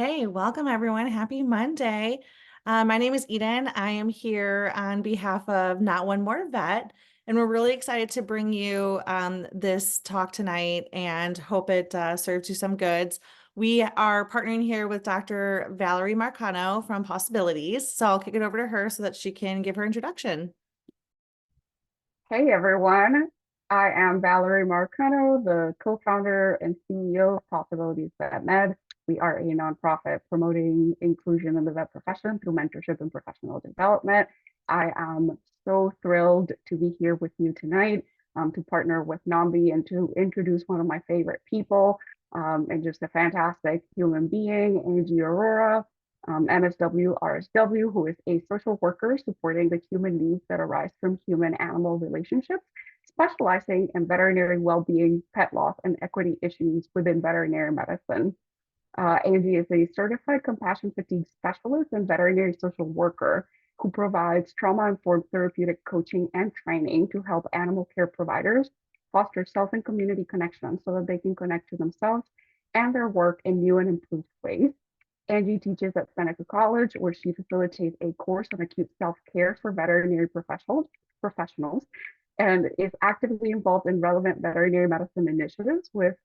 Hey, welcome everyone. Happy Monday. My name is Eden. I am here on behalf of Not One More Vet, and we're really excited to bring you this talk tonight and hope it serves you some goods. We are partnering here with Dr. Valerie Marcano from Possibilities. So I'll kick it over to her so that she can give her introduction. Hey everyone, I am Valerie Marcano, the co-founder and CEO of Possibilities Vet Med. We are a nonprofit promoting inclusion in the vet profession through mentorship and professional development. I am so thrilled to be here with you tonight, to partner with Nambi and to introduce one of my favorite people, and just a fantastic human being, Angie Aurora, MSW, RSW, who is a social worker supporting the human needs that arise from human-animal relationships, specializing in veterinary well-being, pet loss, and equity issues within veterinary medicine. Angie is a certified compassion fatigue specialist and veterinary social worker who provides trauma-informed therapeutic coaching and training to help animal care providers foster self and community connections so that they can connect to themselves and their work in new and improved ways. Angie teaches at Seneca College, where she facilitates a course on acute self-care for veterinary professionals and is actively involved in relevant veterinary medicine initiatives with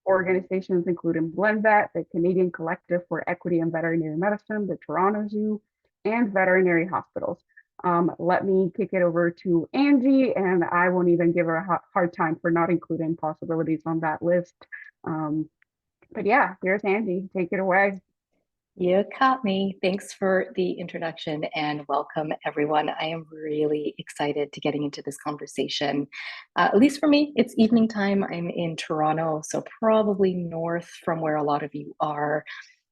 organizations including BlendVet, the Canadian Collective for Equity in Veterinary Medicine, the Toronto Zoo, and veterinary hospitals. Let me kick it over to Angie, and I won't even give her a hard time for not including possibilities on that list. But yeah, here's Angie. Take it away. You caught me. Thanks for the introduction and welcome, everyone. I am really excited to getting into this conversation. At least for me, it's evening time. I'm in Toronto, so probably north from where a lot of you are.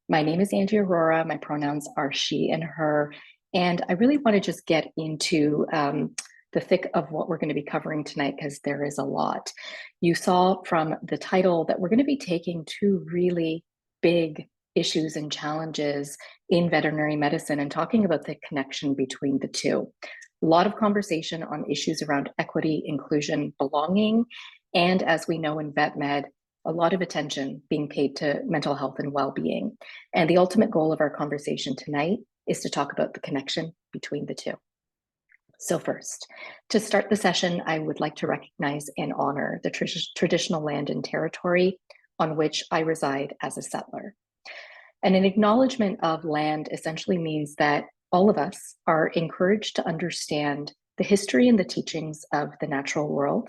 My name is Angie Aurora. My pronouns are she and her. And I really want to just get into the thick of what we're going to be covering tonight because there is a lot. You saw from the title that we're going to be taking two really big issues and challenges in veterinary medicine and talking about the connection between the two. A lot of conversation on issues around equity, inclusion, belonging, and as we know in vet med, a lot of attention being paid to mental health and well-being. And the ultimate goal of our conversation tonight is to talk about the connection between the two. So first, to start the session, I would like to recognize and honor the traditional land and territory on which I reside as a settler. And an acknowledgement of land essentially means that all of us are encouraged to understand the history and the teachings of the natural world.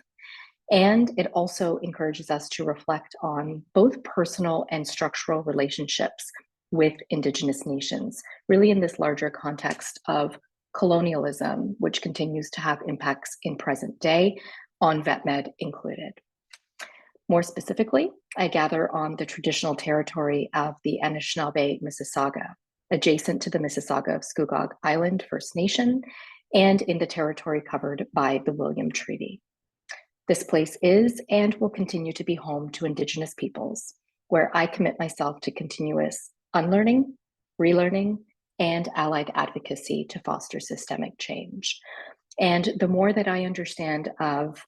And it also encourages us to reflect on both personal and structural relationships with Indigenous nations, really in this larger context of colonialism, which continues to have impacts in present day on vet med included. More specifically, I gather on the traditional territory of the Anishinaabe Mississauga, adjacent to the Mississauga of Scugog Island First Nation, and in the territory covered by the William Treaty. This place is and will continue to be home to Indigenous peoples, where I commit myself to continuous unlearning, relearning, and allied advocacy to foster systemic change. And the more that I understand of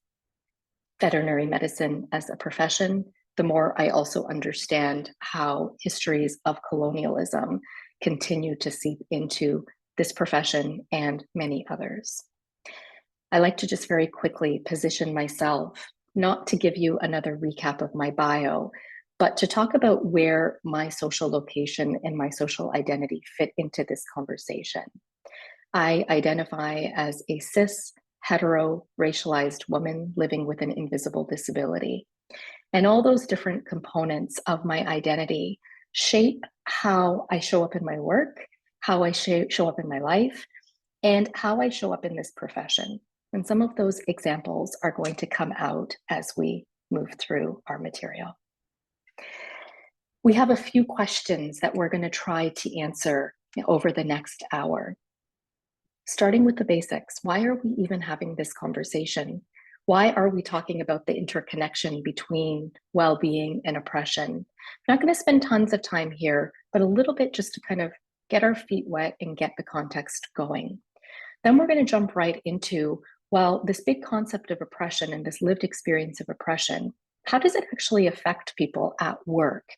veterinary medicine as a profession, the more I also understand how histories of colonialism continue to seep into this profession and many others. I like to just very quickly position myself, not to give you another recap of my bio, but to talk about where my social location and my social identity fit into this conversation. I identify as a cis, hetero, racialized woman living with an invisible disability. And all those different components of my identity shape how I show up in my work, how I show up in my life, and how I show up in this profession. And some of those examples are going to come out as we move through our material. We have a few questions that we're going to try to answer over the next hour. Starting with the basics, why are we even having this conversation? Why are we talking about the interconnection between well-being and oppression? I'm not going to spend tons of time here, but a little bit just to kind of get our feet wet and get the context going. Then we're going to jump right into, well, this big concept of oppression and this lived experience of oppression, how does it actually affect people at work?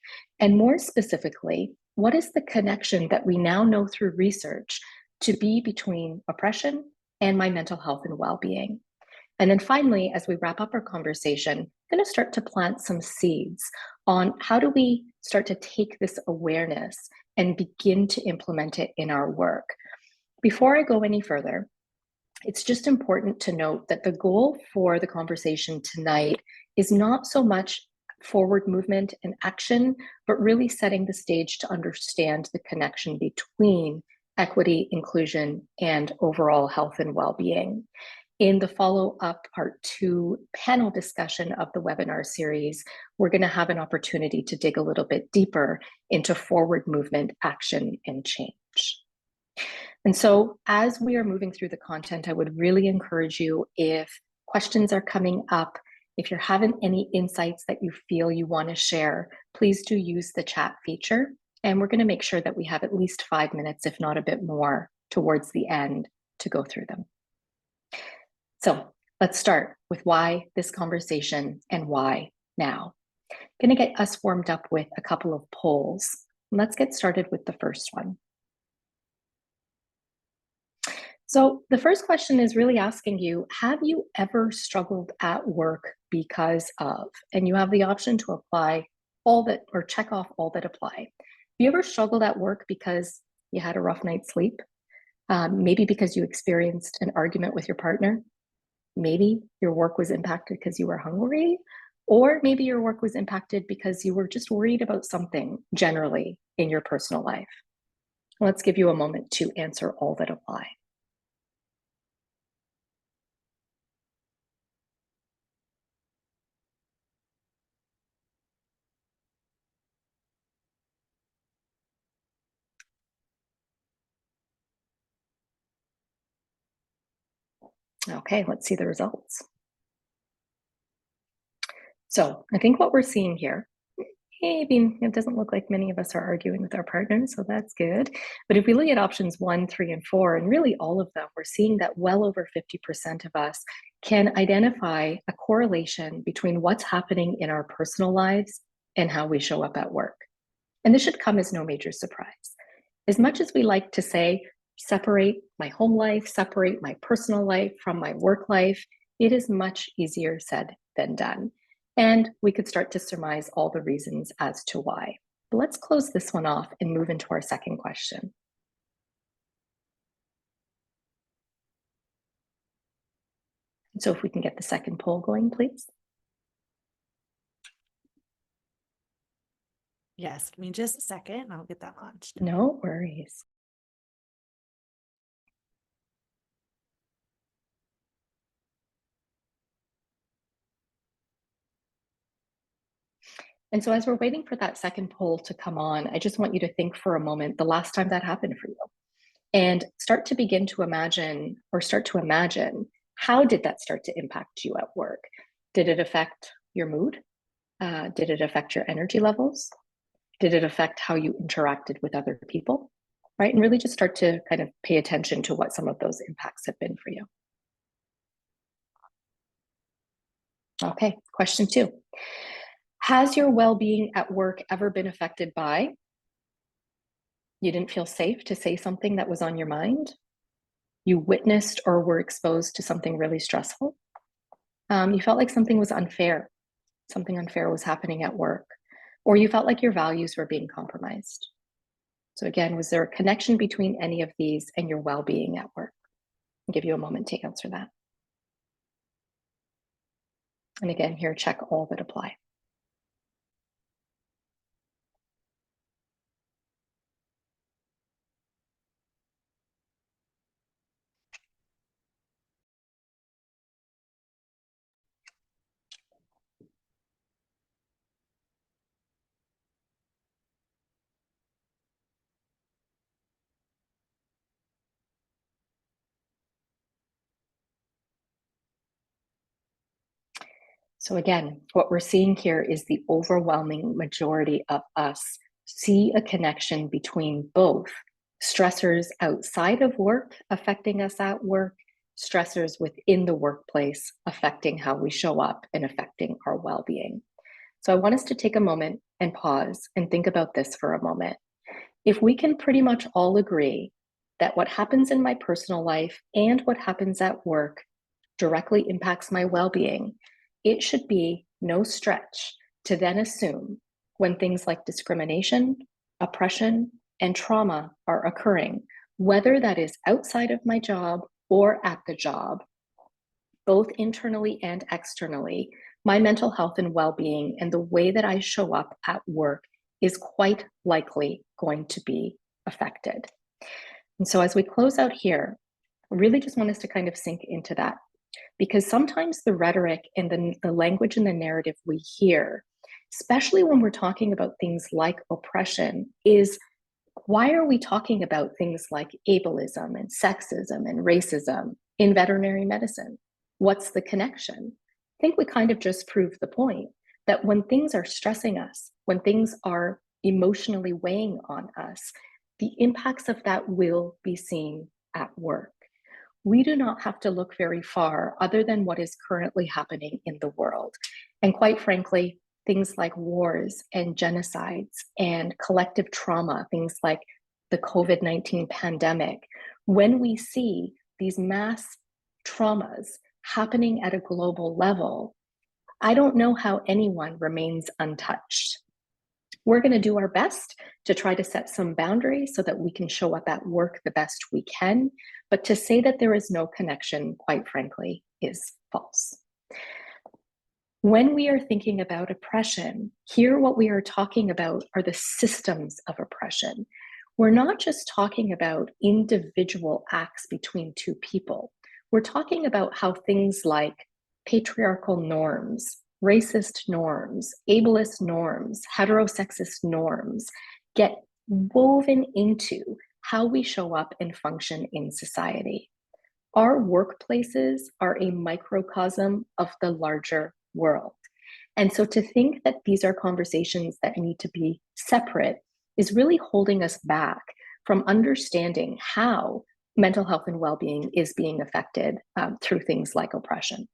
And more specifically, what is the connection that we now know through research to be between oppression and my mental health and well-being? And then finally, as we wrap up our conversation, I'm going to start to plant some seeds on how do we start to take this awareness and begin to implement it in our work. Before I go any further, it's just important to note that the goal for the conversation tonight is not so much forward movement and action, but really setting the stage to understand the connection between equity, inclusion, and overall health and well-being. In the follow-up part 2 panel discussion of the webinar series, we're going to have an opportunity to dig a little bit deeper into forward movement, action, and change. And so as we are moving through the content, I would really encourage you, if questions are coming up, if you're having any insights that you feel you want to share, please do use the chat feature. And we're going to make sure that we have at least 5 minutes, if not a bit more, towards the end to go through them. So let's start with why this conversation and why now. I'm going to get us warmed up with a couple of polls. Let's get started with the first one. So the first question is really asking you, have you ever struggled at work because of? And you have the option to apply all that, or check off all that apply. Have you ever struggled at work because you had a rough night's sleep? Maybe because you experienced an argument with your partner? Maybe your work was impacted because you were hungry, or maybe your work was impacted because you were just worried about something generally in your personal life. Let's give you a moment to answer all that apply. Okay, let's see the results. So I think what we're seeing here, maybe it doesn't look like many of us are arguing with our partners, so that's good. But if we look at options 1, 3, and 4, and really all of them, we're seeing that well over 50% of us can identify a correlation between what's happening in our personal lives and how we show up at work. And this should come as no major surprise. As much as we like to say, separate my home life, separate my personal life from my work life, it is much easier said than done. And we could start to surmise all the reasons as to why. But let's close this one off and move into our second question. So if we can get the second poll going, please. Yes, give me just a second and I'll get that launched. No worries. And so as we're waiting for that second poll to come on, I just want you to think for a moment the last time that happened for you. And start to begin to imagine, or start to imagine, how did that start to impact you at work? Did it affect your mood? Did it affect your energy levels? Did it affect how you interacted with other people? Right? And really just start to kind of pay attention to what some of those impacts have been for you. Okay, question 2. Has your well-being at work ever been affected by you didn't feel safe to say something that was on your mind? You witnessed or were exposed to something really stressful? You felt like something was unfair. Something unfair was happening at work, or you felt like your values were being compromised. So again, was there a connection between any of these and your well-being at work? I'll give you a moment to answer that. And again, here, check all that apply. So again, what we're seeing here is the overwhelming majority of us see a connection between both stressors outside of work affecting us at work, stressors within the workplace affecting how we show up and affecting our well-being. So I want us to take a moment and pause and think about this for a moment. If we can pretty much all agree that what happens in my personal life and what happens at work directly impacts my well-being, it should be no stretch to then assume when things like discrimination, oppression, and trauma are occurring, whether that is outside of my job or at the job, both internally and externally, my mental health and well-being and the way that I show up at work is quite likely going to be affected. And so as we close out here, I really just want us to kind of sink into that, because sometimes the rhetoric and the language and the narrative we hear, especially when we're talking about things like oppression, is why are we talking about things like ableism and sexism and racism in veterinary medicine? What's the connection? I think we kind of just proved the point that when things are stressing us, when things are emotionally weighing on us, the impacts of that will be seen at work. We do not have to look very far other than what is currently happening in the world. And quite frankly, things like wars and genocides and collective trauma, things like the COVID-19 pandemic, when we see these mass traumas happening at a global level, I don't know how anyone remains untouched. We're going to do our best to try to set some boundaries so that we can show up at work the best we can. But to say that there is no connection, quite frankly, is false. When we are thinking about oppression, here what we are talking about are the systems of oppression. We're not just talking about individual acts between two people. We're talking about how things like patriarchal norms, racist norms, ableist norms, heterosexist norms get woven into how we show up and function in society. Our workplaces are a microcosm of the larger world. And so to think that these are conversations that need to be separate is really holding us back from understanding how mental health and well-being is being affected through things like oppression.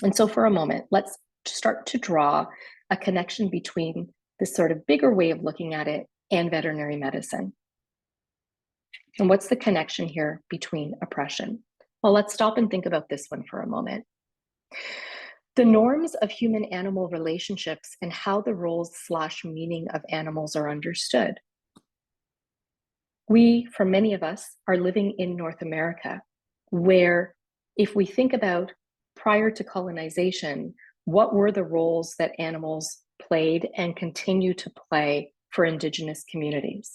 And so for a moment, let's start to draw a connection between this sort of bigger way of looking at it and veterinary medicine. And what's the connection here between oppression? Well, let's stop and think about this one for a moment. The norms of human-animal relationships and how the roles/meaning of animals are understood. We, for many of us, are living in North America, where if we think about prior to colonization, what were the roles that animals played and continue to play for Indigenous communities?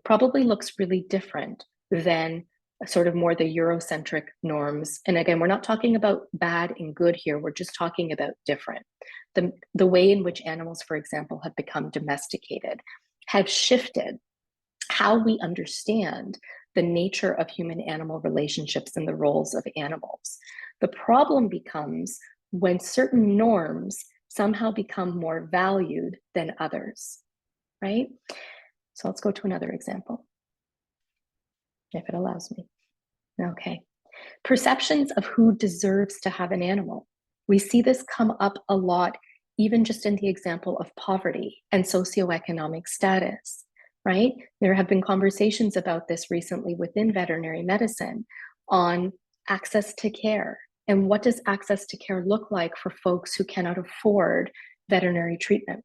Probably looks really different than sort of more the Eurocentric norms. And again, we're not talking about bad and good here. We're just talking about different. The way in which animals, for example, have become domesticated, have shifted how we understand the nature of human-animal relationships and the roles of animals. The problem becomes when certain norms somehow become more valued than others, right? So let's go to another example, if it allows me. Okay. Perceptions of who deserves to have an animal. We see this come up a lot, even just in the example of poverty and socioeconomic status, right? There have been conversations about this recently within veterinary medicine on access to care. And what does access to care look like for folks who cannot afford veterinary treatment?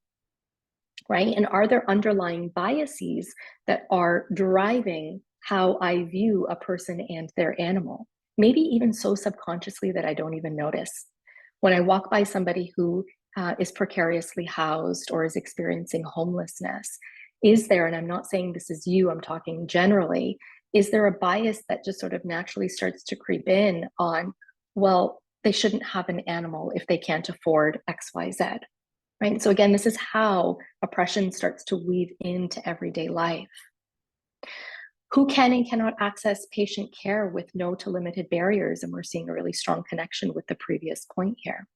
Right? And are there underlying biases that are driving how I view a person and their animal? Maybe even so subconsciously that I don't even notice. When I walk by somebody who is precariously housed or is experiencing homelessness, is there, and I'm not saying this is you, I'm talking generally, is there a bias that just sort of naturally starts to creep in on, well, they shouldn't have an animal if they can't afford X, Y, Z? Right? So again, this is how oppression starts to weave into everyday life. Who can and cannot access patient care with no to limited barriers? And we're seeing a really strong connection with the previous point here.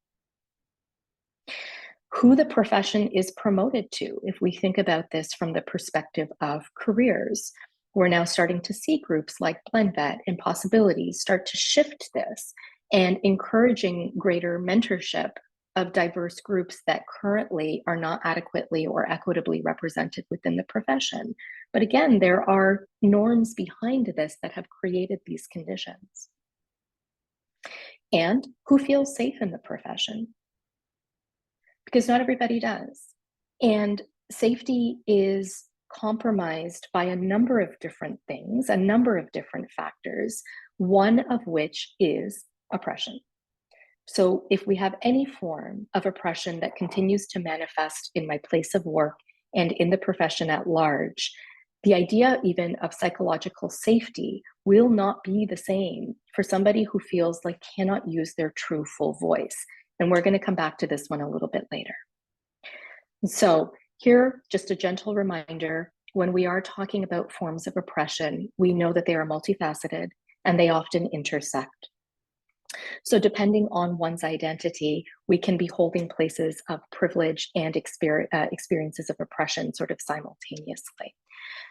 Who the profession is promoted to. If we think about this from the perspective of careers, we're now starting to see groups like BlendVet and Possibilities start to shift this and encouraging greater mentorship of diverse groups that currently are not adequately or equitably represented within the profession. But again, there are norms behind this that have created these conditions. And who feels safe in the profession? Because not everybody does. And safety is compromised by a number of different things, a number of different factors, one of which is oppression. So if we have any form of oppression that continues to manifest in my place of work and in the profession at large, the idea even of psychological safety will not be the same for somebody who feels like cannot use their true full voice. And we're going to come back to this one a little bit later. So here, just a gentle reminder, when we are talking about forms of oppression, we know that they are multifaceted and they often intersect. So depending on one's identity, we can be holding places of privilege and experiences of oppression sort of simultaneously.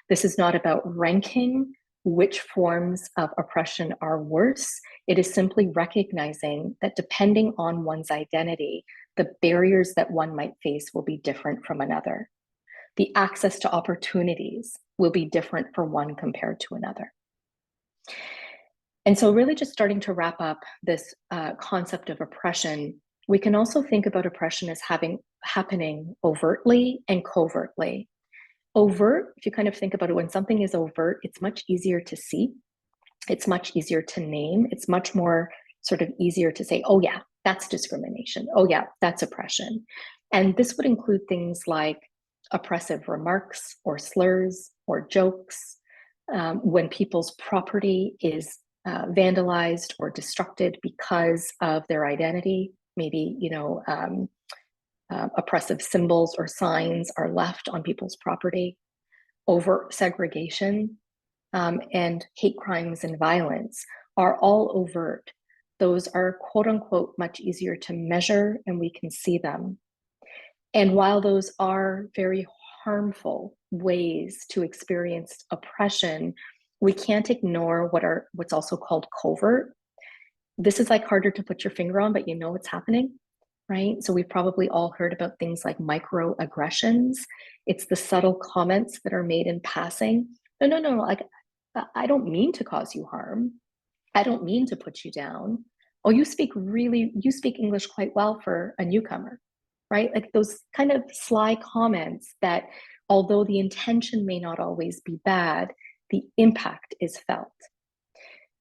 This is not about ranking which forms of oppression are worse. It is simply recognizing that depending on one's identity, the barriers that one might face will be different from another. The access to opportunities will be different for one compared to another. And so really just starting to wrap up this concept of oppression, we can also think about oppression as happening overtly and covertly. Overt, if you kind of think about it, when something is overt, it's much easier to see. It's much easier to name. It's much more sort of easier to say, oh yeah, that's discrimination. Oh yeah, that's oppression. And this would include things like oppressive remarks or slurs or jokes, when people's property is vandalized or destructed because of their identity. Maybe, oppressive symbols or signs are left on people's property. Overt segregation and hate crimes and violence are all overt. Those are quote unquote much easier to measure and we can see them. And while those are very harmful ways to experience oppression, we can't ignore what's also called covert. This is like harder to put your finger on, but you know what's happening, right? So we've probably all heard about things like microaggressions. It's the subtle comments that are made in passing. No, like, I don't mean to cause you harm. I don't mean to put you down. Oh, you speak English quite well for a newcomer, right? Like those kind of sly comments that, although the intention may not always be bad, the impact is felt.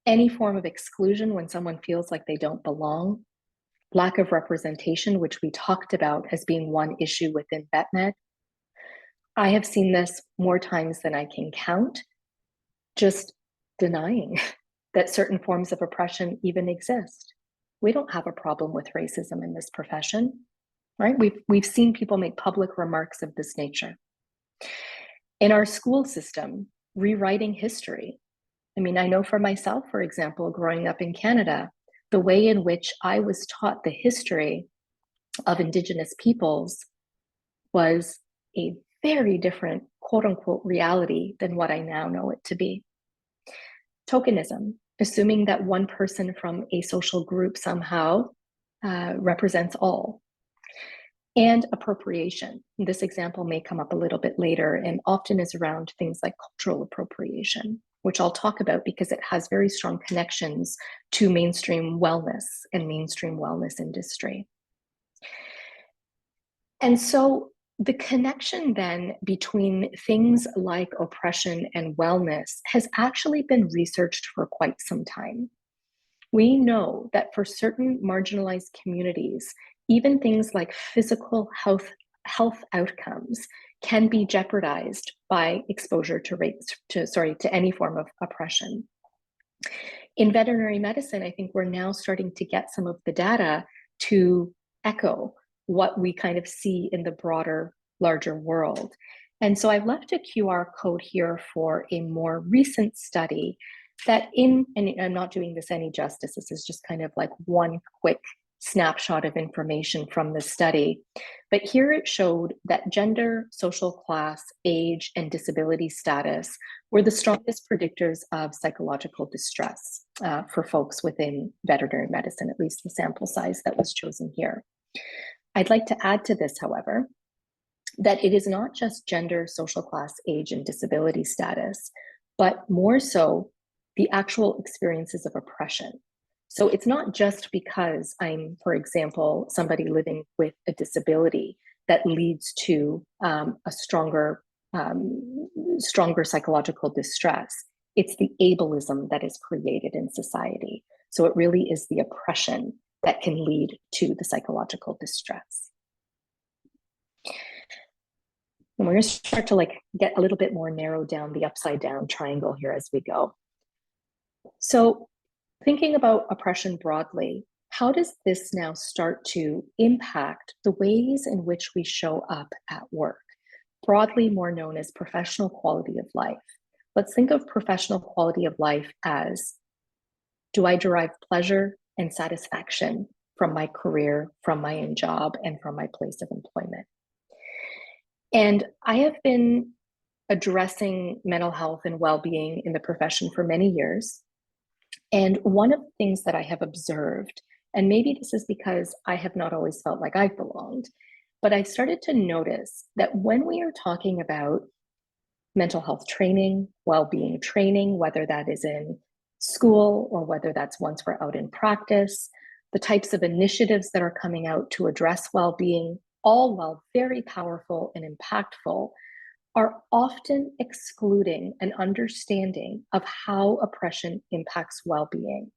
Any form of exclusion when someone feels like they don't belong, lack of representation, which we talked about as being one issue within VetMed. I have seen this more times than I can count, just denying that certain forms of oppression even exist. We don't have a problem with racism in this profession, right? We've seen people make public remarks of this nature. In our school system, rewriting history. I mean, I know for myself, for example, growing up in Canada, the way in which I was taught the history of Indigenous peoples was a very different, quote unquote, reality than what I now know it to be. Tokenism, assuming that one person from a social group somehow represents all. And appropriation. This example may come up a little bit later and often is around things like cultural appropriation, which I'll talk about because it has very strong connections to mainstream wellness and mainstream wellness industry. And so the connection then between things like oppression and wellness has actually been researched for quite some time. We know that for certain marginalized communities, even things like physical health outcomes can be jeopardized by exposure to any form of oppression. In veterinary medicine, I think we're now starting to get some of the data to echo what we kind of see in the broader, larger world. And so I've left a QR code here for a more recent study that and I'm not doing this any justice, this is just kind of like one quick snapshot of information from the study. But here it showed that gender, social class, age, and disability status were the strongest predictors of psychological distress for folks within veterinary medicine, at least the sample size that was chosen here. I'd like to add to this, however, that it is not just gender, social class, age, and disability status, but more so the actual experiences of oppression. So it's not just because I'm, for example, somebody living with a disability that leads to a stronger psychological distress. It's the ableism that is created in society. So it really is the oppression that can lead to the psychological distress. And we're going to start to get a little bit more narrowed down the upside down triangle here as we go. So thinking about oppression broadly, how does this now start to impact the ways in which we show up at work? Broadly more known as professional quality of life. Let's think of professional quality of life as, do I derive pleasure and satisfaction from my career, from my own job, and from my place of employment? And I have been addressing mental health and well-being in the profession for many years. And one of the things that I have observed, and maybe this is because I have not always felt like I've belonged, but I started to notice that when we are talking about mental health training, well-being training, whether that is in school or whether that's once we're out in practice, the types of initiatives that are coming out to address well-being, all while very powerful and impactful, are often excluding an understanding of how oppression impacts well-being.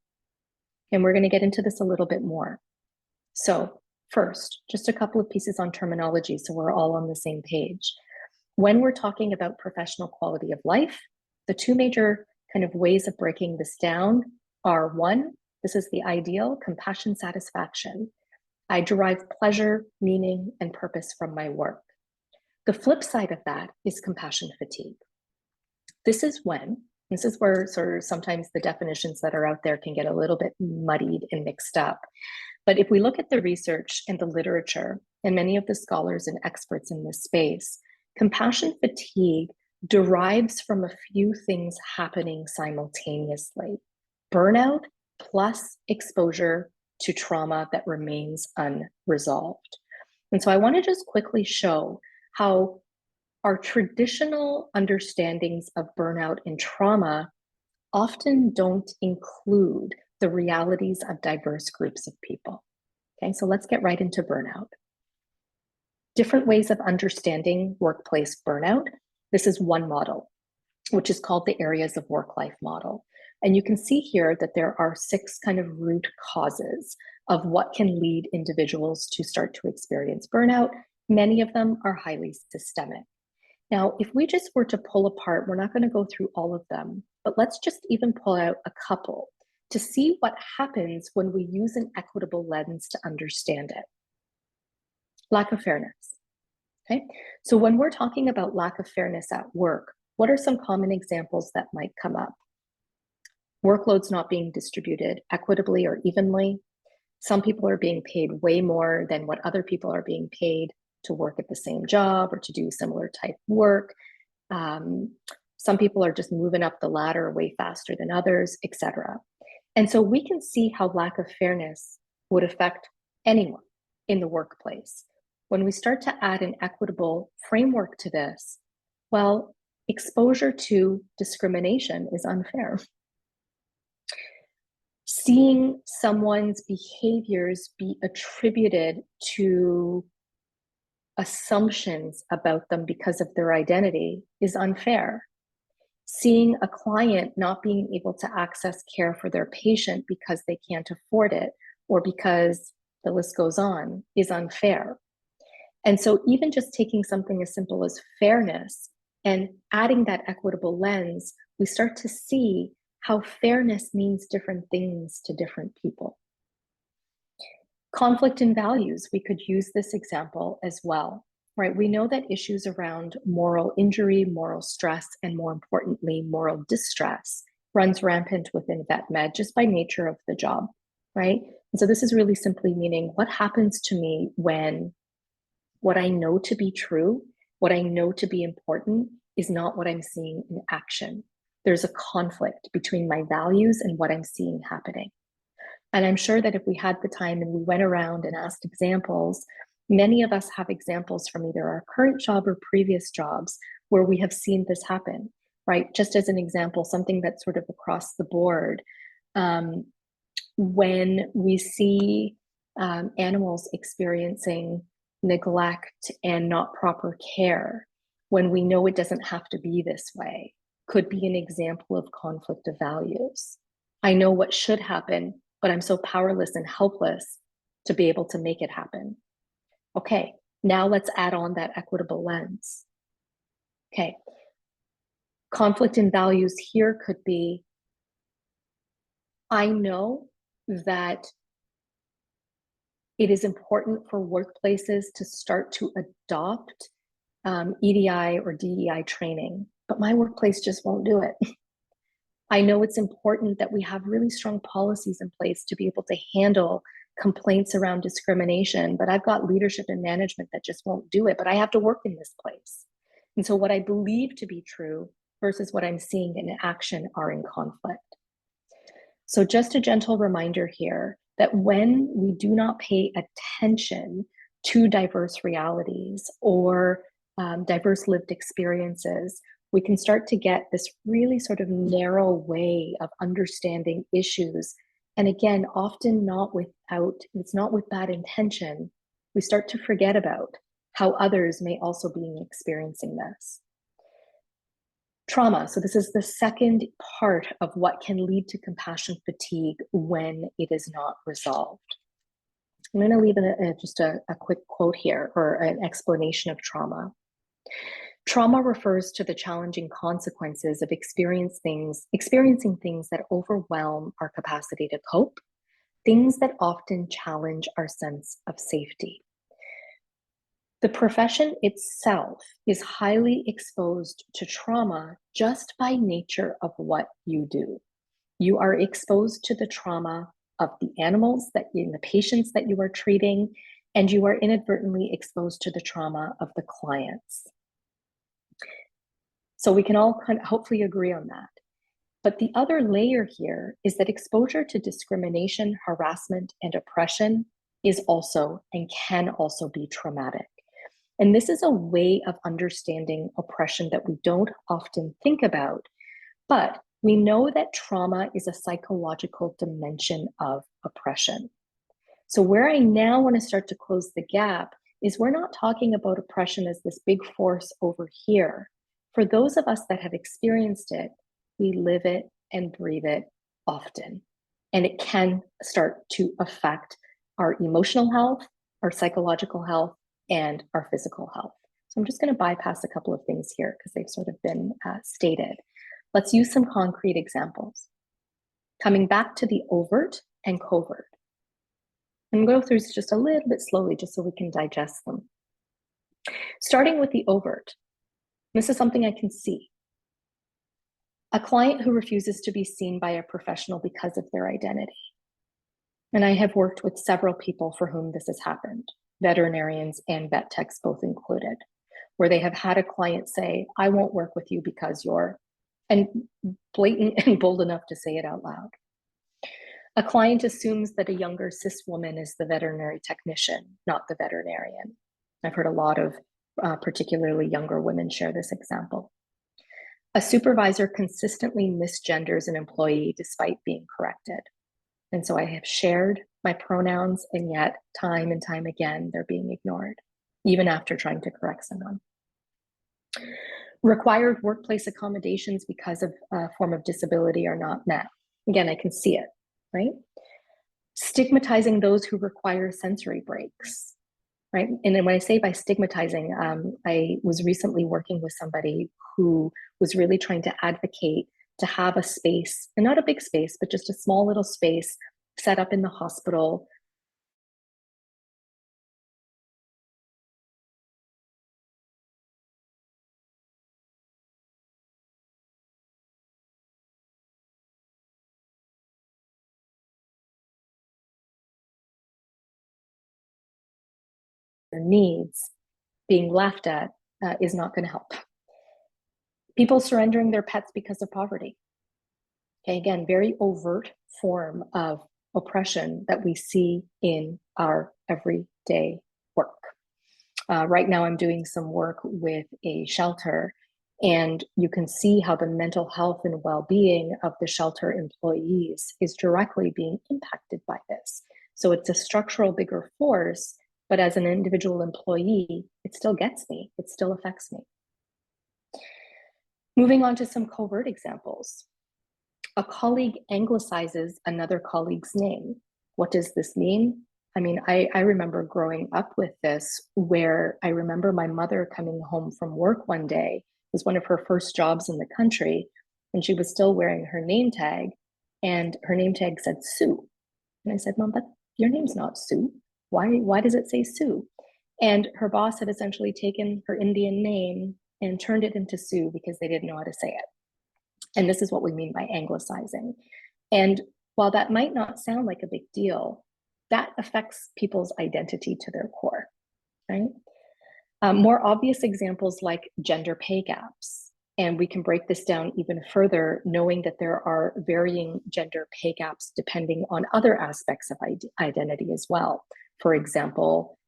And we're going to get into this a little bit more. So first, just a couple of pieces on terminology so we're all on the same page. When we're talking about professional quality of life, the two major kind of ways of breaking this down are, one, this is the ideal, compassion, satisfaction. I derive pleasure, meaning, and purpose from my work. The flip side of that is compassion fatigue. This is where sort of sometimes the definitions that are out there can get a little bit muddied and mixed up. But if we look at the research and the literature and many of the scholars and experts in this space, compassion fatigue derives from a few things happening simultaneously. Burnout plus exposure to trauma that remains unresolved. And so I want to just quickly show how our traditional understandings of burnout and trauma often don't include the realities of diverse groups of people. Okay, so let's get right into burnout. Different ways of understanding workplace burnout. This is one model, which is called the areas of work-life model. And you can see here that there are 6 kind of root causes of what can lead individuals to start to experience burnout. Many of them are highly systemic. Now, if we just were to pull apart, we're not going to go through all of them, but let's just even pull out a couple to see what happens when we use an equitable lens to understand it. Lack of fairness. Okay, so when we're talking about lack of fairness at work, what are some common examples that might come up? Workloads not being distributed equitably or evenly. Some people are being paid way more than what other people are being paid to work at the same job or to do similar type work. Some people are just moving up the ladder way faster than others, etc. And so we can see how lack of fairness would affect anyone in the workplace. When we start to add an equitable framework to this, well, exposure to discrimination is unfair. Seeing someone's behaviors be attributed to assumptions about them because of their identity is unfair. Seeing a client not being able to access care for their patient because they can't afford it, or because the list goes on, is unfair. And so even just taking something as simple as fairness and adding that equitable lens, we start to see how fairness means different things to different people. Conflict in values, we could use this example as well, right? We know that issues around moral injury, moral stress, and more importantly, moral distress runs rampant within vet med just by nature of the job, right? And so this is really simply meaning what happens to me when what I know to be true, what I know to be important is not what I'm seeing in action. There's a conflict between my values and what I'm seeing happening. And I'm sure that if we had the time and we went around and asked examples Many of us have examples from either our current job or previous jobs where we have seen this happen, right? Just as an example, something that's sort of across the board, when we see animals experiencing neglect and not proper care, when we know it doesn't have to be this way, could be an example of conflict of values. I know what should happen, but I'm so powerless and helpless to be able to make it happen. Okay, now let's add on that equitable lens. Okay, conflict in values here could be, I know that it is important for workplaces to start to adopt EDI or DEI training, but my workplace just won't do it. I know it's important that we have really strong policies in place to be able to handle complaints around discrimination, but I've got leadership and management that just won't do it, but I have to work in this place. And so what I believe to be true versus what I'm seeing in action are in conflict. So just a gentle reminder here that when we do not pay attention to diverse realities or diverse lived experiences, we can start to get this really sort of narrow way of understanding issues. And again, often it's not with bad intention. We start to forget about how others may also be experiencing this. Trauma. So this is the second part of what can lead to compassion fatigue when it is not resolved. I'm going to leave just a quick quote here, or an explanation of trauma. Trauma refers to the challenging consequences of experiencing things that overwhelm our capacity to cope, things that often challenge our sense of safety. The profession itself is highly exposed to trauma just by nature of what you do. You are exposed to the trauma of the animals the patients that you are treating, and you are inadvertently exposed to the trauma of the clients. So we can all hopefully agree on that. But the other layer here is that exposure to discrimination, harassment, and oppression is also and can also be traumatic. And this is a way of understanding oppression that we don't often think about, but we know that trauma is a psychological dimension of oppression. So where I now want to start to close the gap is we're not talking about oppression as this big force over here. For those of us that have experienced it, we live it and breathe it often. And it can start to affect our emotional health, our psychological health, and our physical health. So I'm just going to bypass a couple of things here because they've sort of been stated. Let's use some concrete examples. Coming back to the overt and covert. I'm going to go through this just a little bit slowly just so we can digest them. Starting with the overt. This is something I can see. A client who refuses to be seen by a professional because of their identity. And I have worked with several people for whom this has happened, veterinarians and vet techs both included, where they have had a client say, I won't work with you because you're, and blatant and bold enough to say it out loud. A client assumes that a younger cis woman is the veterinary technician, not the veterinarian. I've heard a lot of particularly younger women share this example. A supervisor consistently misgenders an employee despite being corrected. And so I have shared my pronouns, and yet time and time again, they're being ignored, even after trying to correct someone. Required workplace accommodations because of a form of disability are not met. Again, I can see it, right? Stigmatizing those who require sensory breaks, right? And then when I say by stigmatizing, I was recently working with somebody who was really trying to advocate to have a space, and not a big space, but just a small little space set up in the hospital their needs being left at is not going to help. People surrendering their pets because of poverty. Okay, again, very overt form of oppression that we see in our everyday work. Right now, I'm doing some work with a shelter, and you can see how the mental health and well-being of the shelter employees is directly being impacted by this. So it's a structural bigger force, but as an individual employee, it still gets me, it still affects me. Moving on to some covert examples. A colleague anglicizes another colleague's name. What does this mean? I mean, I remember growing up with this, where I remember my mother coming home from work one day. It was one of her first jobs in the country, and she was still wearing her name tag, and her name tag said Sue. And I said, Mom, but your name's not Sue. Why does it say Sue? And her boss had essentially taken her Indian name and turned it into Sue because they didn't know how to say it. And this is what we mean by anglicizing. And while that might not sound like a big deal, that affects people's identity to their core, right? More obvious examples like gender pay gaps. And we can break this down even further, knowing that there are varying gender pay gaps depending on other aspects of identity as well. For example,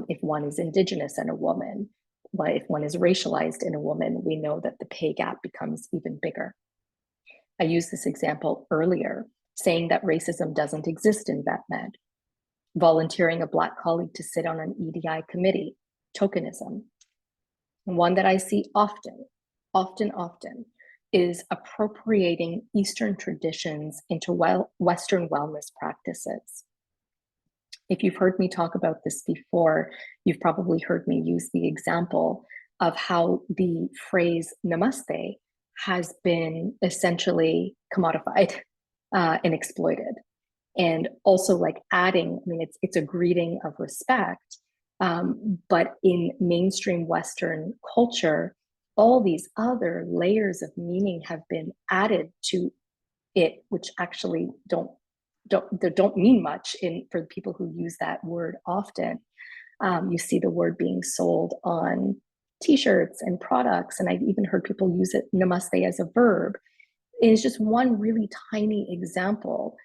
if one is Indigenous and a woman, if one is racialized and a woman, we know that the pay gap becomes even bigger. I used this example earlier, saying that racism doesn't exist in vet med. Volunteering a Black colleague to sit on an EDI committee, tokenism. One that I see often, is appropriating Eastern traditions into Western wellness practices. If you've heard me talk about this before, you've probably heard me use the example of how the phrase namaste has been essentially commodified and exploited. And also like adding, I mean, it's a greeting of respect, but in mainstream Western culture, all these other layers of meaning have been added to it, which actually don't mean much for people who use that word often. You see the word being sold on t-shirts and products, and I've even heard people use it, namaste, as a verb. It is just one really tiny example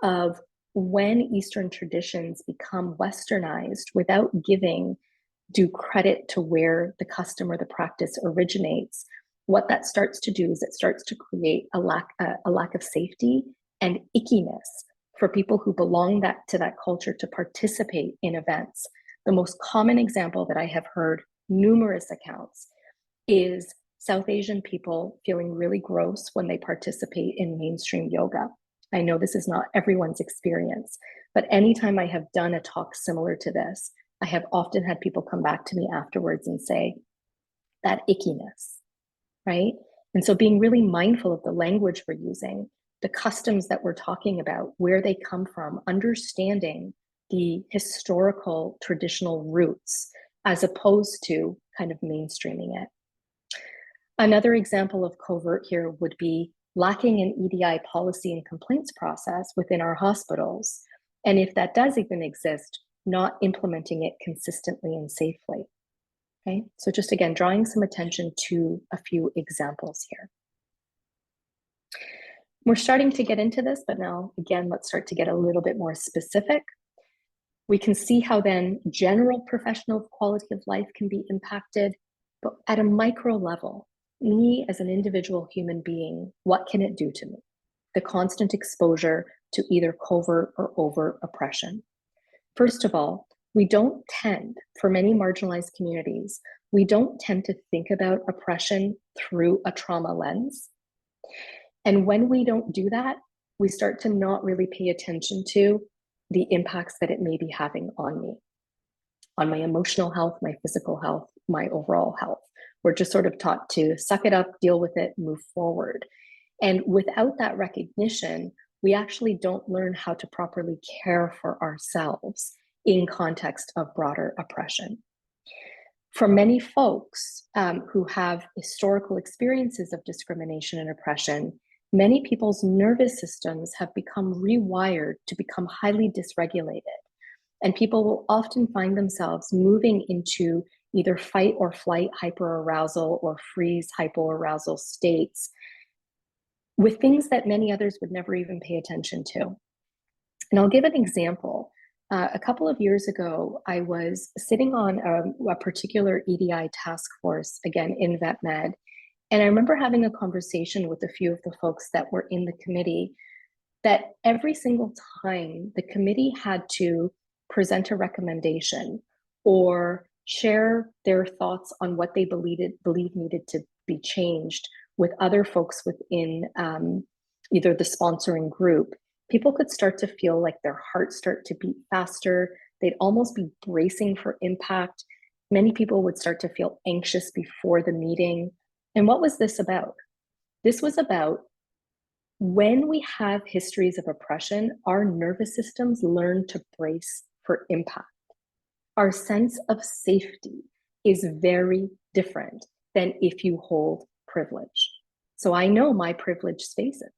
of when Eastern traditions become Westernized without giving due credit to where the custom or the practice originates. What that starts to do is it starts to create a lack of safety and ickiness for people who belong to that culture to participate in events. The most common example that I have heard numerous accounts is South Asian people feeling really gross when they participate in mainstream yoga. I know this is not everyone's experience, but anytime I have done a talk similar to this, I have often had people come back to me afterwards and say, that ickiness, right? And so being really mindful of the language we're using, the customs that we're talking about, where they come from, understanding the historical traditional roots, as opposed to kind of mainstreaming it. Another example of covert here would be lacking an EDI policy and complaints process within our hospitals. And if that does even exist, not implementing it consistently and safely. Okay, so just again, drawing some attention to a few examples here. We're starting to get into this, but now again, let's start to get a little bit more specific. We can see how then general professional quality of life can be impacted, but at a micro level, me as an individual human being, what can it do to me? The constant exposure to either covert or overt oppression. First of all, we don't tend, for many marginalized communities, we don't tend to think about oppression through a trauma lens. And when we don't do that, we start to not really pay attention to the impacts that it may be having on me, on my emotional health, my physical health, my overall health. We're just sort of taught to suck it up, deal with it, move forward. And without that recognition, we actually don't learn how to properly care for ourselves in context of broader oppression. For many folks who have historical experiences of discrimination and oppression, many people's nervous systems have become rewired to become highly dysregulated. And people will often find themselves moving into either fight or flight hyperarousal or freeze hypoarousal states with things that many others would never even pay attention to. And I'll give an example. A couple of years ago, I was sitting on a particular EDI task force, again in vet med, and I remember having a conversation with a few of the folks that were in the committee that every single time the committee had to present a recommendation or share their thoughts on what they believe needed to be changed with other folks within either the sponsoring group, people could start to feel like their hearts start to beat faster. They'd almost be bracing for impact. Many people would start to feel anxious before the meeting. And what was this about? This was about when we have histories of oppression, our nervous systems learn to brace for impact. Our sense of safety is very different than if you hold privilege. So I know my privileged spaces.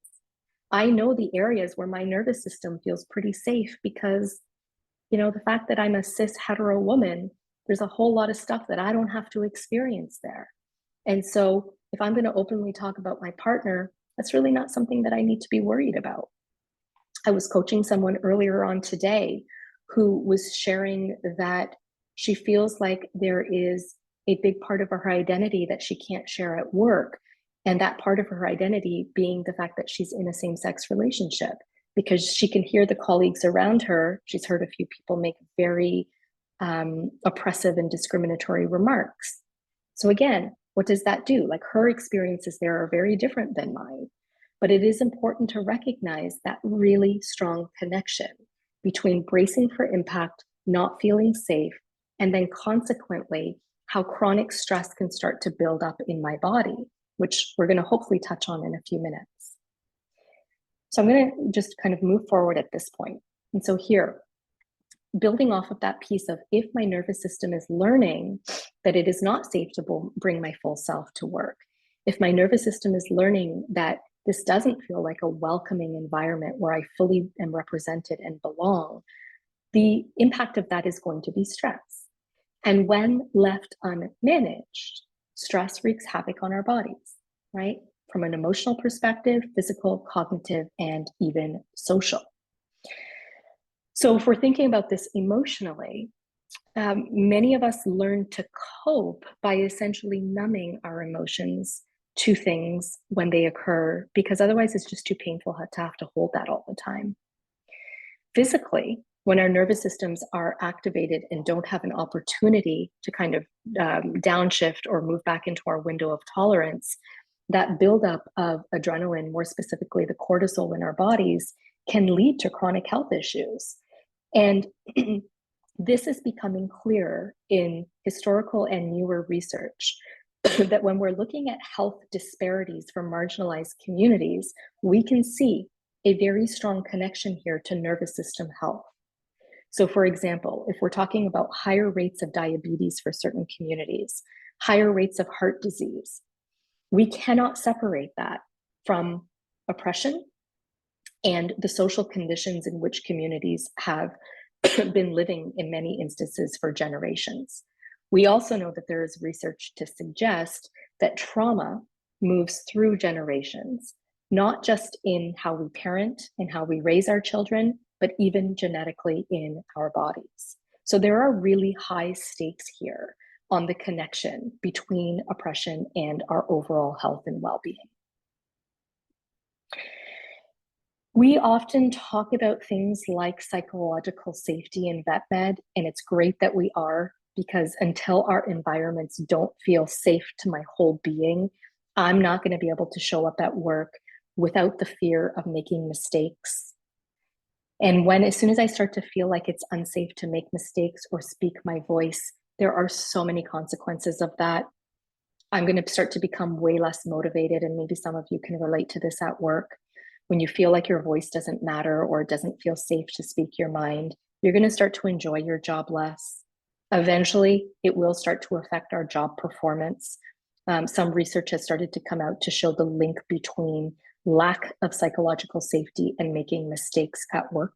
I know the areas where my nervous system feels pretty safe because, the fact that I'm a cis hetero woman, there's a whole lot of stuff that I don't have to experience there. And so if I'm going to openly talk about my partner, that's really not something that I need to be worried about. I was coaching someone earlier on today who was sharing that she feels like there is a big part of her identity that she can't share at work. And that part of her identity being the fact that she's in a same-sex relationship, because she can hear the colleagues around her. She's heard a few people make very oppressive and discriminatory remarks. So again, what does that do? Like, her experiences there are very different than mine. But it is important to recognize that really strong connection between bracing for impact, not feeling safe, and then consequently, how chronic stress can start to build up in my body, which we're going to hopefully touch on in a few minutes. So I'm going to just kind of move forward at this point. And so here, building off of that piece of, if my nervous system is learning that it is not safe to bring my full self to work, if my nervous system is learning that this doesn't feel like a welcoming environment where I fully am represented and belong, the impact of that is going to be stress. And when left unmanaged, stress wreaks havoc on our bodies, right? From an emotional perspective, physical, cognitive, and even social. So if we're thinking about this emotionally, many of us learn to cope by essentially numbing our emotions to things when they occur, because otherwise it's just too painful to have to hold that all the time. Physically, when our nervous systems are activated and don't have an opportunity to kind of downshift or move back into our window of tolerance, that buildup of adrenaline, more specifically the cortisol in our bodies, can lead to chronic health issues. And this is becoming clearer in historical and newer research that when we're looking at health disparities for marginalized communities, we can see a very strong connection here to nervous system health. So for example, if we're talking about higher rates of diabetes for certain communities, higher rates of heart disease, we cannot separate that from oppression and the social conditions in which communities have been living in many instances for generations. We also know that there is research to suggest that trauma moves through generations, not just in how we parent and how we raise our children, but even genetically in our bodies. So there are really high stakes here on the connection between oppression and our overall health and well-being. We often talk about things like psychological safety in vet med, and it's great that we are, because until our environments don't feel safe to my whole being, I'm not going to be able to show up at work without the fear of making mistakes. And as soon as I start to feel like it's unsafe to make mistakes or speak my voice, there are so many consequences of that. I'm going to start to become way less motivated, and maybe some of you can relate to this at work. When you feel like your voice doesn't matter or it doesn't feel safe to speak your mind, you're going to start to enjoy your job less. Eventually, it will start to affect our job performance. Some research has started to come out to show the link between lack of psychological safety and making mistakes at work,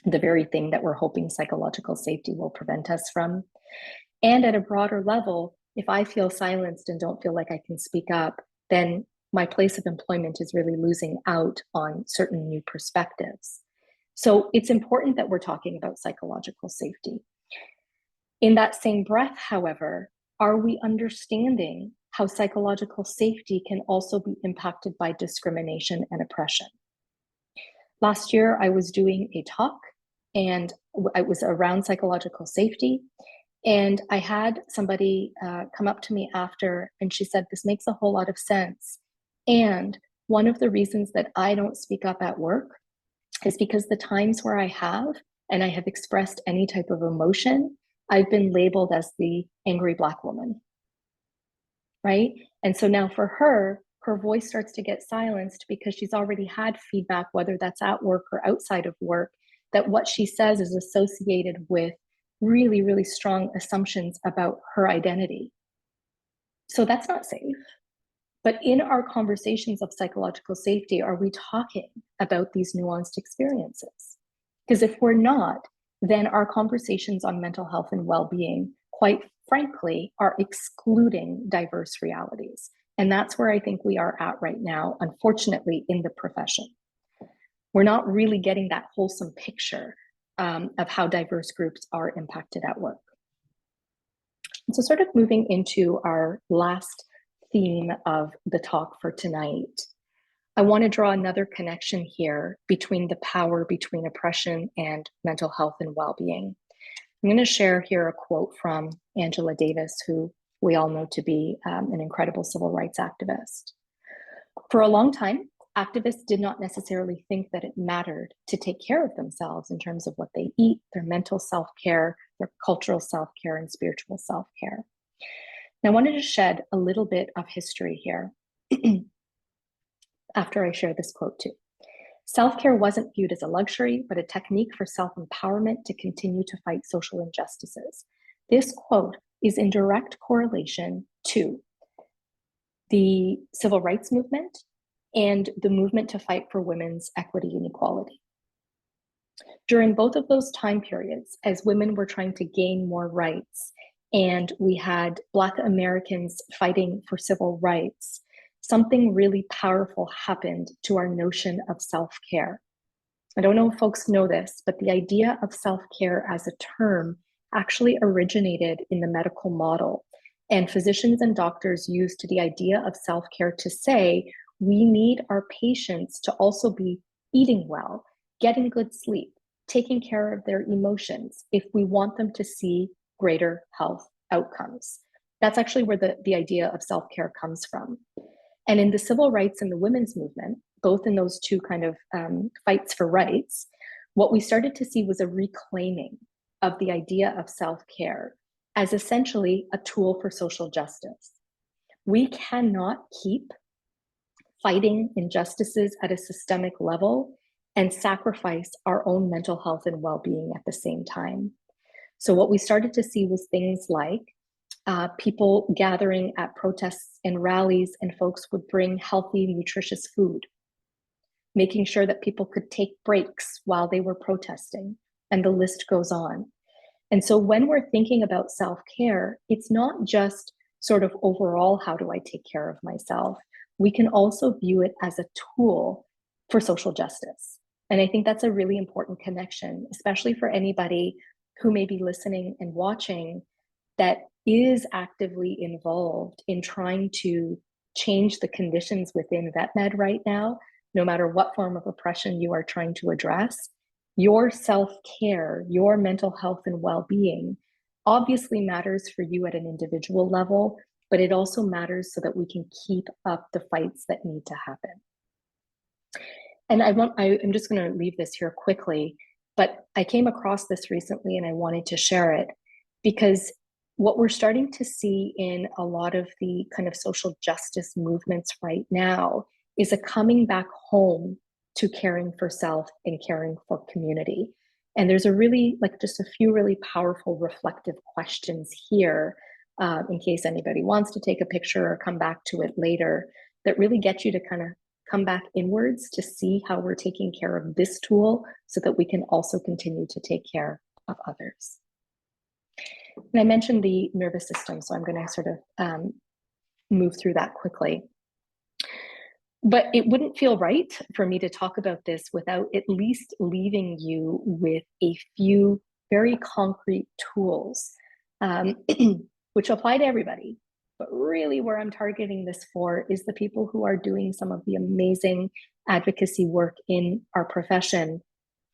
the very thing that we're hoping psychological safety will prevent us from. And at a broader level, if I feel silenced and don't feel like I can speak up, then my place of employment is really losing out on certain new perspectives. So it's important that we're talking about psychological safety. In that same breath, however, are we understanding how psychological safety can also be impacted by discrimination and oppression? Last year, I was doing a talk, and it was around psychological safety. And I had somebody come up to me after, and she said, "This makes a whole lot of sense. And one of the reasons that I don't speak up at work is because the times where I have, and I have expressed any type of emotion, I've been labeled as the angry Black woman." Right? And so now for her, her voice starts to get silenced because she's already had feedback, whether that's at work or outside of work, that what she says is associated with really, really strong assumptions about her identity. So that's not safe. But in our conversations of psychological safety, are we talking about these nuanced experiences? Because if we're not, then our conversations on mental health and well-being, quite frankly, are excluding diverse realities. And that's where I think we are at right now, unfortunately, in the profession. We're not really getting that wholesome picture of how diverse groups are impacted at work. And so sort of moving into our last theme of the talk for tonight, I want to draw another connection here between the power between oppression and mental health and well-being. I'm going to share here a quote from Angela Davis, who we all know to be an incredible civil rights activist. "For a long time, activists did not necessarily think that it mattered to take care of themselves in terms of what they eat, their mental self-care, their cultural self-care, and spiritual self-care." And I wanted to shed a little bit of history here after I share this quote too. "Self-care wasn't viewed as a luxury, but a technique for self-empowerment to continue to fight social injustices." This quote is in direct correlation to the civil rights movement and the movement to fight for women's equity and equality. During both of those time periods, as women were trying to gain more rights, and we had Black Americans fighting for civil rights, something really powerful happened to our notion of self-care. I don't know if folks know this, but the idea of self-care as a term actually originated in the medical model. And physicians and doctors used the idea of self-care to say, we need our patients to also be eating well, getting good sleep, taking care of their emotions if we want them to see greater health outcomes. That's actually where the idea of self-care comes from. And in the civil rights and the women's movement, both in those two kind of fights for rights, what we started to see was a reclaiming of the idea of self-care as essentially a tool for social justice. We cannot keep fighting injustices at a systemic level and sacrifice our own mental health and well-being at the same time. So what we started to see was things like people gathering at protests and rallies, and folks would bring healthy, nutritious food, making sure that people could take breaks while they were protesting, and the list goes on. And so when we're thinking about self-care, it's not just sort of overall, how do I take care of myself? We can also view it as a tool for social justice. And I think that's a really important connection, especially for anybody who may be listening and watching that is actively involved in trying to change the conditions within VetMed right now, no matter what form of oppression you are trying to address. Your self-care, your mental health and well-being obviously matters for you at an individual level, but it also matters so that we can keep up the fights that need to happen. And I'm just going to leave this here quickly, but I came across this recently and I wanted to share it because what we're starting to see in a lot of the kind of social justice movements right now is a coming back home to caring for self and caring for community. And there's a really, like, just a few really powerful reflective questions here, in case anybody wants to take a picture or come back to it later, that really get you to kind of come back inwards to see how we're taking care of this tool so that we can also continue to take care of others. And I mentioned the nervous system, so I'm going to sort of move through that quickly. But it wouldn't feel right for me to talk about this without at least leaving you with a few very concrete tools, which apply to everybody. But really, where I'm targeting this for is the people who are doing some of the amazing advocacy work in our profession.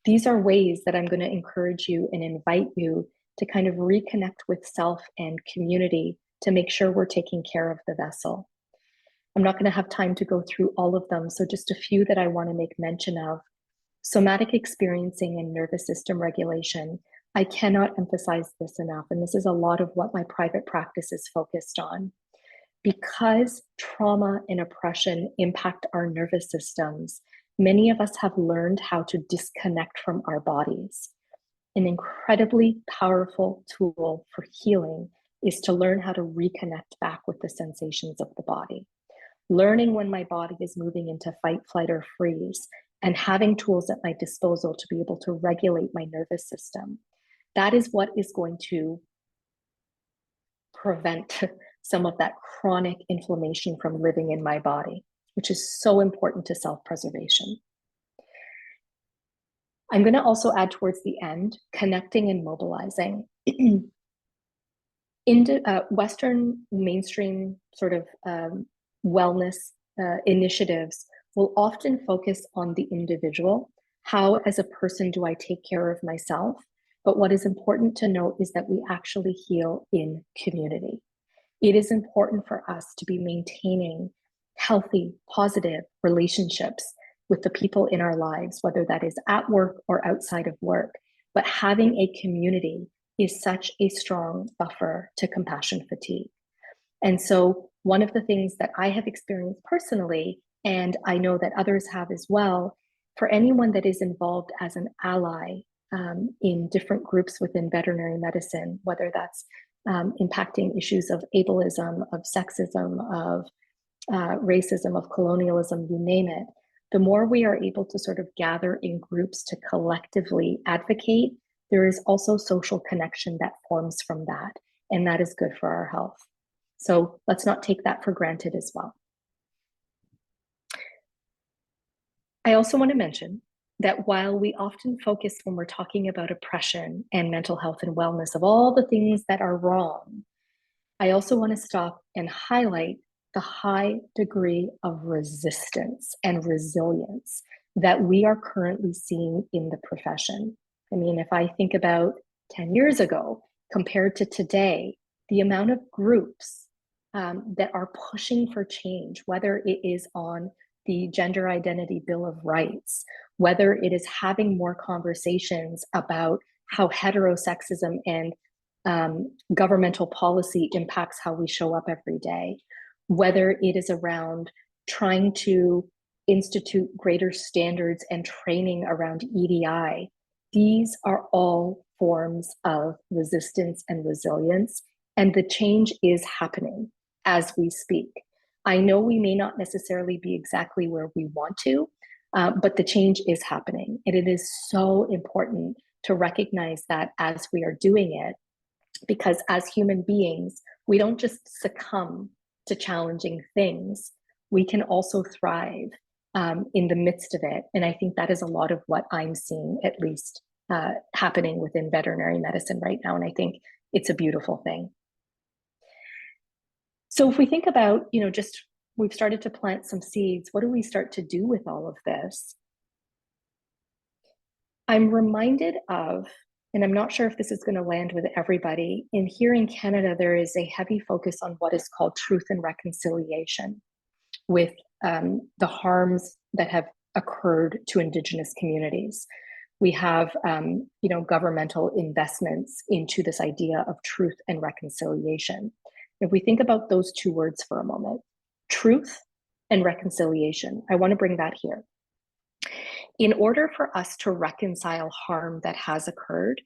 These are ways that I'm going to encourage you and invite you to kind of reconnect with self and community to make sure we're taking care of the vessel. I'm not going to have time to go through all of them, so just a few that I want to make mention of. Somatic experiencing and nervous system regulation. I cannot emphasize this enough, and this is a lot of what my private practice is focused on. Because trauma and oppression impact our nervous systems, many of us have learned how to disconnect from our bodies. An incredibly powerful tool for healing is to learn how to reconnect back with the sensations of the body. Learning when my body is moving into fight, flight, or freeze, and having tools at my disposal to be able to regulate my nervous system. That is what is going to prevent some of that chronic inflammation from living in my body, which is so important to self-preservation. I'm going to also add towards the end, connecting and mobilizing. Western mainstream sort of wellness initiatives will often focus on the individual. How, as a person, do I take care of myself? But what is important to note is that we actually heal in community. It is important for us to be maintaining healthy, positive relationships with the people in our lives, whether that is at work or outside of work. But having a community is such a strong buffer to compassion fatigue. And so one of the things that I have experienced personally, and I know that others have as well, for anyone that is involved as an ally in different groups within veterinary medicine, whether that's impacting issues of ableism, of sexism, of racism, of colonialism, you name it, the more we are able to sort of gather in groups to collectively advocate, there is also social connection that forms from that, and that is good for our health. So let's not take that for granted as well. I also want to mention that while we often focus when we're talking about oppression and mental health and wellness of all the things that are wrong, I also want to stop and highlight the high degree of resistance and resilience that we are currently seeing in the profession. I mean, if I think about 10 years ago compared to today, the amount of groups that are pushing for change, whether it is on the Gender Identity Bill of Rights, whether it is having more conversations about how heterosexism and governmental policy impacts how we show up every day, whether it is around trying to institute greater standards and training around EDI. These are all forms of resistance and resilience, and the change is happening as we speak. I know we may not necessarily be exactly where we want to, but the change is happening. And it is so important to recognize that as we are doing it, because as human beings, we don't just succumb to challenging things. We can also thrive in the midst of it. And I think that is a lot of what I'm seeing, at least happening within veterinary medicine right now. And I think it's a beautiful thing. So if we think about, just we've started to plant some seeds, what do we start to do with all of this? I'm reminded of, and I'm not sure if this is going to land with everybody, here in Canada, there is a heavy focus on what is called truth and reconciliation with the harms that have occurred to Indigenous communities. We have, governmental investments into this idea of truth and reconciliation. If we think about those two words for a moment, truth and reconciliation, I want to bring that here. In order for us to reconcile harm that has occurred,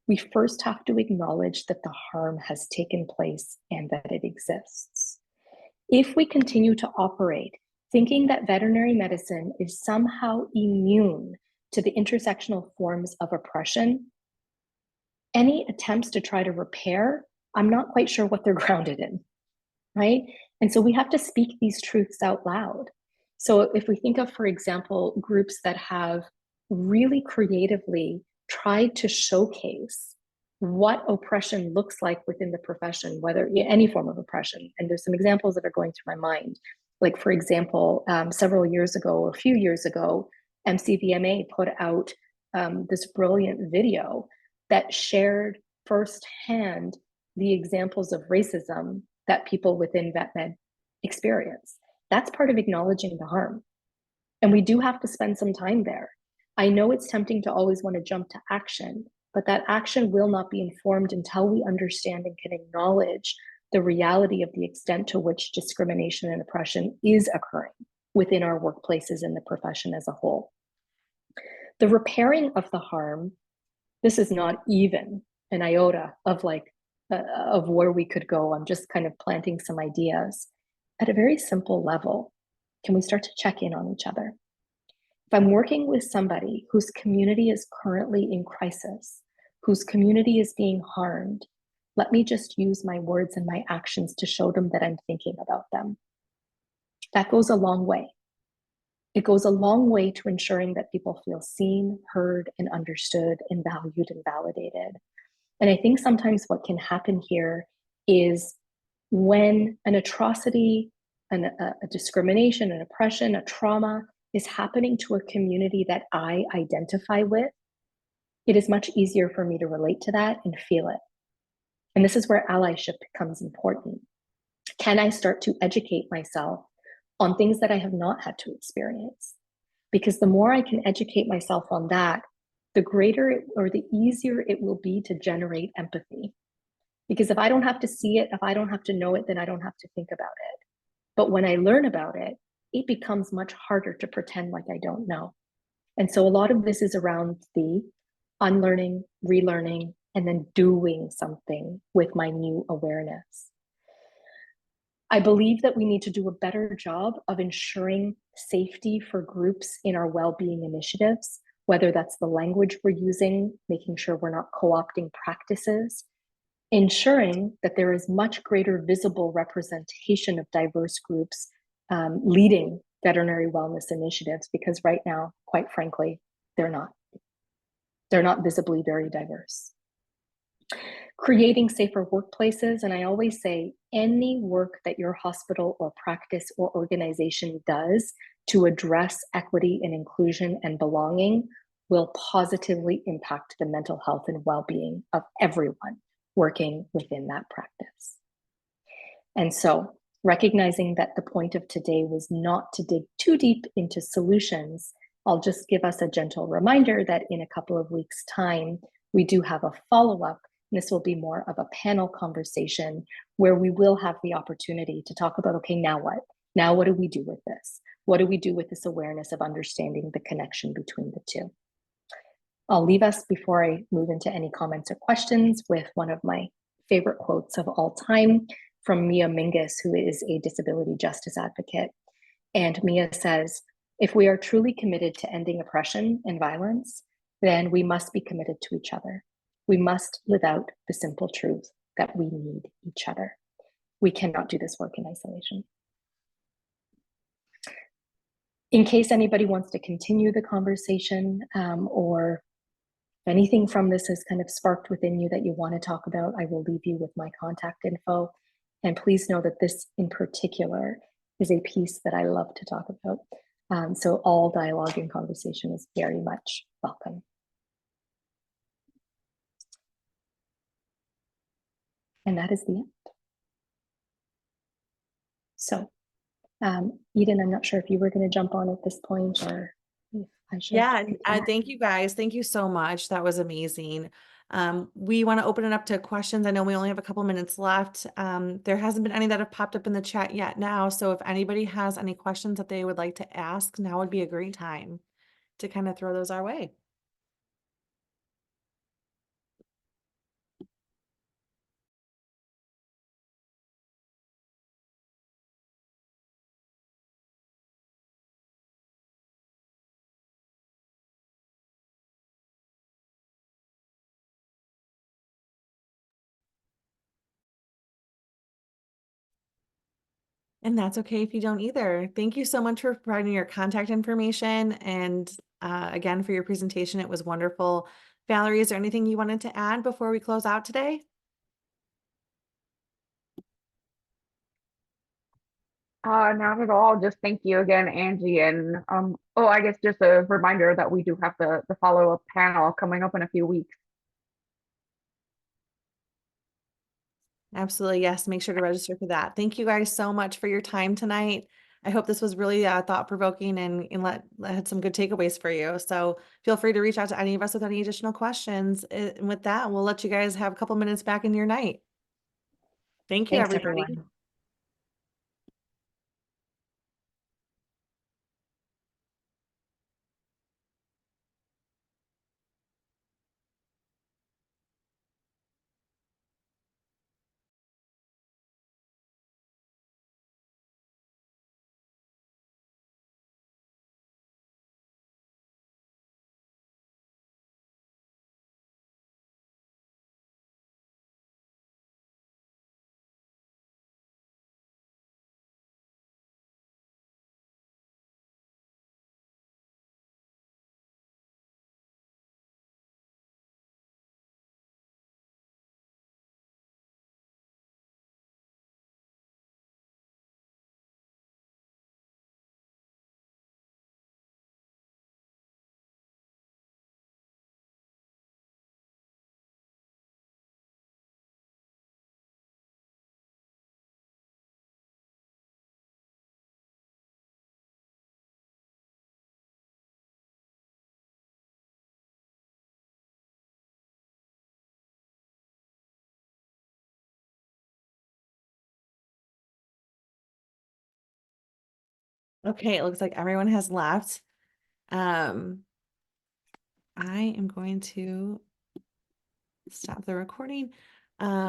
we first have to acknowledge that the harm has taken place and that it exists. If we continue to operate thinking that veterinary medicine is somehow immune to the intersectional forms of oppression, any attempts to try to repair, I'm not quite sure what they're grounded in, right? And so we have to speak these truths out loud. So if we think of, for example, groups that have really creatively tried to showcase what oppression looks like within the profession, whether any form of oppression. And there's some examples that are going through my mind. Like, for example, several years ago, or a few years ago, MCVMA put out this brilliant video that shared firsthand the examples of racism that people within VetMed experience. That's part of acknowledging the harm. And we do have to spend some time there. I know it's tempting to always want to jump to action, but that action will not be informed until we understand and can acknowledge the reality of the extent to which discrimination and oppression is occurring within our workplaces and the profession as a whole. The repairing of the harm, this is not even an iota of of where we could go. I'm just kind of planting some ideas. At a very simple level, can we start to check in on each other? If I'm working with somebody whose community is currently in crisis, whose community is being harmed, let me just use my words and my actions to show them that I'm thinking about them. That goes a long way. It goes a long way to ensuring that people feel seen, heard, and understood, and valued and validated. And I think sometimes what can happen here is when an atrocity, a discrimination, an oppression, a trauma is happening to a community that I identify with, it is much easier for me to relate to that and feel it. And this is where allyship becomes important. Can I start to educate myself on things that I have not had to experience? Because the more I can educate myself on that, the greater or the easier it will be to generate empathy. Because if I don't have to see it, if I don't have to know it, then I don't have to think about it. But when I learn about it, it becomes much harder to pretend like I don't know. And so a lot of this is around the unlearning, relearning, and then doing something with my new awareness. I believe that we need to do a better job of ensuring safety for groups in our well-being initiatives, whether that's the language we're using, making sure we're not co-opting practices, ensuring that there is much greater visible representation of diverse groups leading veterinary wellness initiatives, because right now, quite frankly, they're not. They're not visibly very diverse. Creating safer workplaces, and I always say any work that your hospital or practice or organization does to address equity and inclusion and belonging will positively impact the mental health and well-being of everyone working within that practice. And so recognizing that the point of today was not to dig too deep into solutions, I'll just give us a gentle reminder that in a couple of weeks' time, we do have a follow-up. This will be more of a panel conversation where we will have the opportunity to talk about, okay, now what? Now what do we do with this? What do we do with this awareness of understanding the connection between the two? I'll leave us before I move into any comments or questions with one of my favorite quotes of all time from Mia Mingus, who is a disability justice advocate. And Mia says, if we are truly committed to ending oppression and violence, then we must be committed to each other. We must live out the simple truth that we need each other. We cannot do this work in isolation. In case anybody wants to continue the conversation or anything from this has kind of sparked within you that you want to talk about, I will leave you with my contact info. And please know that this in particular is a piece that I love to talk about. So all dialogue and conversation is very much welcome. And that is the end. So, Eden, I'm not sure if you were going to jump on at this point or if I should. Yeah, thank you guys. Thank you so much. That was amazing. We want to open it up to questions. I know we only have a couple minutes left. There hasn't been any that have popped up in the chat yet now. So if anybody has any questions that they would like to ask, now would be a great time to kind of throw those our way. And that's okay if you don't either. Thank you so much for providing your contact information and again for your presentation. It was wonderful. Valerie, is there anything you wanted to add before we close out today? Not at all. Just thank you again, Angie. And oh, I guess just a reminder that we do have the follow-up panel coming up in a few weeks. Absolutely. Yes. Make sure to register for that. Thank you guys so much for your time tonight. I hope this was really thought provoking and had some good takeaways for you. So feel free to reach out to any of us with any additional questions. And with that, we'll let you guys have a couple minutes back in your night. Thank you, Thanks, everybody. everyone. Okay, it looks like everyone has left. I am going to stop the recording.